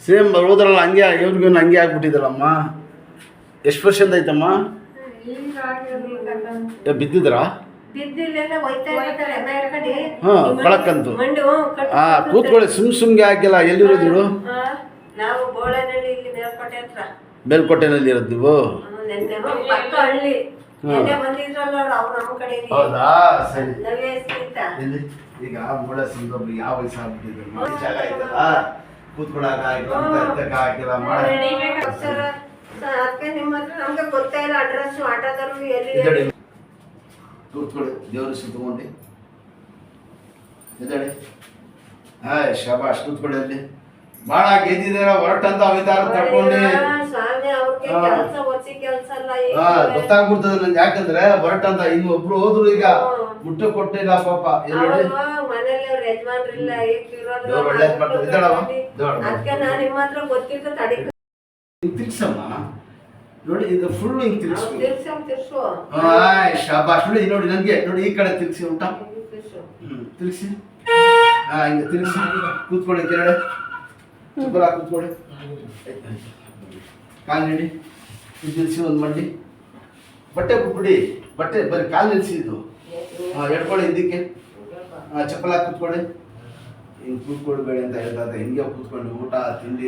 Same ಹೋದ್ರಲ್ಲ ಹಂಗೆ ಇವ್ರಿಗೂ ಹಂಗೆ ಆಗ್ಬಿಟ್ಟಿದ್ದಲ್ಲಮ್ಮ. ಎಷ್ಟು ವರ್ಷದಿಂದ ಐತಮ್ಮ? ಬಿದ್ದಿದ್ರಾ? ಹಾಂ, ಕೊಳಕ್ಕಂತು. ಕೂತ್ಕೊಳ್ಳಿ, ಸುಮ್ಗೆ ಹಾಕಿಲ್ಲ. ಎಲ್ಲಿರೋದು ಇವರು? ಮೇಲ್ಕೋಟೆನಲ್ಲಿ ಇರೋದು ನೀವು? ಹೌದಾ, ಸರಿ. ಈಗ ಮೂಳೆ ಸಿಂಗೊಬ್ರಿಗೆ ಯಾವ ವಯಸ್ಸು ಆಗ್ಬಿಟ್ಟಿದ್ರು, ಜಾಗ ಆಯ್ತಲ್ಲ, ಕೂತ್ಕೊಳಕ ಆಗಿಲ್ಲ, ಎತ್ತಕ ಆಗಿಲ್ಲ, ಕೂತ್ಕೊಳ್ಳಿ. ದೇವ್ರ ಸುತ್ತಕೊಂಡು ಎದ್ದೇಳಿ. ಹಾಯ್ ಶಬಾಷ್, ಕೂತ್ಕೊಳ್ಳಿ. ಅಲ್ಲಿ ಭಾಳ ಗೆದ್ದಿದ್ದೀರ, ಹೊರಟಂತ ಅವಿತಾರ ತಗೊಂಡು ಗೊತ್ತಾಗ್ಬಿಡ್ತದೆ ನನ್ಗೆ. ಯಾಕಂದ್ರೆ ಹೊರಟಂತ ಇನ್ನೊಬ್ರು ಹೋದ್ರು, ಈಗ ಮುಟ್ಟ ಕೊಟ್ಟಿಲ್ಲ ಪಾಪ. ಒಳ್ಳೇದ್ ಮಾಡ್ತಾರೆ. ತಿರ್ಸಮ್ಮ ನೋಡಿ, ಇದು ಫುಲ್ ಹಿಂಗ್ ತಿರ್ಸು. ಹಾಯ್ ಶಬಾಷ್. ನೋಡಿ ನೋಡಿ, ನನಗೆ ನೋಡಿ, ಈ ಕಡೆ ತಿರ್ಸಿ ಉಂಟಾ? ತಿರ್ಸಿ. ಹಿಂಗೆ ತಿರ್ಸಿ. ಕೂತ್ಕೊಳ್ಳಿ ಕೆಳಗಡೆ. ಸೂಪರ್ ಆಗಿ ಕೂತ್ಕೊಳ್ಳಿ. ಕಾಲು ನೀಡಿ, ನಿಲ್ಲಿಸಿ. ಒಂದು ಮಂಡಿ ಬಟ್ಟೆ ಬಿಟ್ಬಿಡಿ. ಬಟ್ಟೆ ಬರೀ ಕಾಲು ನಿಲ್ಲಿಸಿ. ಇದು ಎಡ್ಕೊಳ್ಳಿ ಹಿಂದಕ್ಕೆ. ಚಪ್ಪಲ್ ಹಾಕಿ ಕೂತ್ಕೊಳ್ಳಿ. ಹಿಂಗೆ ಕೂತ್ಕೊಳ್ಬೇಡಿ ಅಂತ ಹೇಳ್ತಾರೆ. ಹಿಂಗೆ ಕೂತ್ಕೊಂಡು ಊಟ ತಿಂಡಿ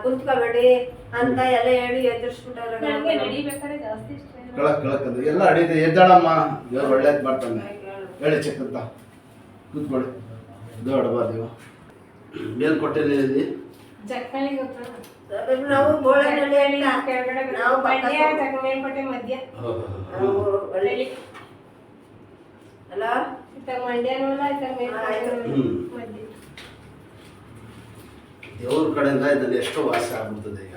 ಕುಂತ್ಕೋಬೇಡಿ ಅಂತ ಎಲ್ಲ ಹೇಳಿ ಎದುರಿಸ್ಬಿಟ್ಟಾರೆ. ಕಳಕ್ ಅಂದ್ರೆ ಎಲ್ಲ ಅಡಿದೆ. ಎದ್ದಾಳಮ್ಮ, ದೇವ್ರು ಒಳ್ಳೇದು ಮಾಡ್ತಾನೆ. ಹೇಳಿ ಚೆಕ್ಕಂತ ಕೂತ್ಕೊಳ್ಳಿ. ದೊಡ್ಡಬಾ ದೇವ ಮೇಲ್ಕೋಟೆಯಲ್ಲಿ ನಾವು ಬೋಳನಹಳ್ಳಿ ನಾವು ಮೇಲ್ಕೋಟೆ ಮಧ್ಯ ಅಲ್ಲ, ದೇವ್ರ ಕಡೆಯಿಂದ ಇದನ್ನ ಎಷ್ಟೋ ವಾಸ ಆಗ್ಬಿಡ್ತದೆ. ಈಗ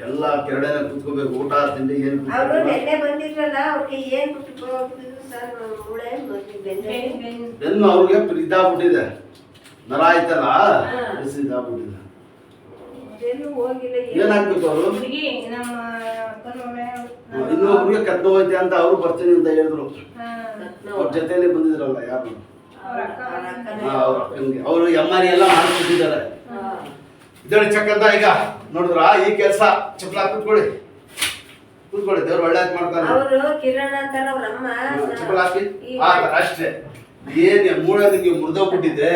ಎಲ್ಲ ಕೆರಡೆನ ಕುತ್ಕೋಬೇಕು. ಊಟ ತಿಂಡಿ ಏನು ಬಂದಿದ್ರಲ್ಲ, ಅವ್ರಿಗೆ ಏನ್ ಬೆನ್ನು ಅವ್ರಿಗೆ ಇದಾಗ್ಬಿಟ್ಟಿದೆ. ನರ ಆಯ್ತಲ್ಲ, ಇದಾಗ್ಬಿಟ್ಟಿದೆ. ಏನಾಗ್ಬೇಕು ಅವರು? ಇನ್ನೊಬ್ರಿಗೆ ಕತ್ನ ಹೋಯ್ತೆ ಅಂತ ಅವ್ರು ಬರ್ತೀನಿ ಅಂತ ಹೇಳಿದ್ರು. ಅವ್ರ ಜೊತೆಯಲ್ಲಿ ಬಂದಿದ್ರಲ್ಲ ಯಾರು, ಅವರು ಎಮ್ಮಾರಿ ಎಲ್ಲ ಮಾಡಿಸ್ಬಿಟ್ಟಿದ್ದಾರೆ. ಇದ್ರಲ್ಲಿ ಚಕ್ಕಂತ ಈಗ ನೋಡಿದ್ರ ಈ ಕೆಲಸ. ಚಪ್ಪಲ ಕೂತ್ಕೊಳ್ಳಿ, ಕೂತ್ಕೊಳ್ಳಿ. ದೇವ್ರು ಒಳ್ಳೇದ್ ಮಾಡ್ತಾರೆ. ಚಪ್ಪಲ ಹಾಕಿ ಅಷ್ಟೇ. ಏನ್ ಮೂಳೆ ನಿಮ್ಗೆ ಮುರಿದೋಗ್ಬಿಟ್ಟಿದೆ,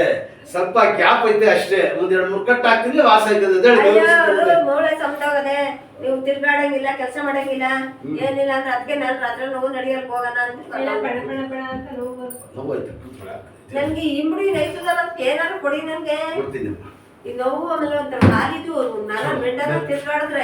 ಸ್ವಲ್ಪ ಕ್ಯಾಪ್ ಐತೆ ಅಷ್ಟೇ. ಒಂದ್ 2-3 ಕಟ್ ಹಾಕಿದ್ರೆ ವಾಸ ಆಯ್ತದೆ. ಮೂಳೆ ಸಮತೋಗದೆ, ನೀವು ತಿರ್ಗಾಡಂಗಿಲ್ಲ, ಕೆಲಸ ಮಾಡಂಗಿಲ್ಲ, ಏನಿಲ್ಲ ಅಂದ್ರೆ ಅದಕ್ಕೆ ನಾನು ರಾತ್ರಿ ನೋವು ನಡಿಯಲ್ ಹೋಗೋಣ ಅಂತ ನೋವಾಯ್ತು. ನನ್ಗೆ ಇಂಬುಡಿ ರೈತದಲ್ಲ, ಏನಾದ್ರು ಕೊಡಿ ನನ್ಗೆ. ಈ ನೋವು ಆಮೇಲೆ ಒಂಥರ ಕಾಲಿದು ನಾನು ಬೆಂಡ ತಿರ್ಗಾಡಿದ್ರೆ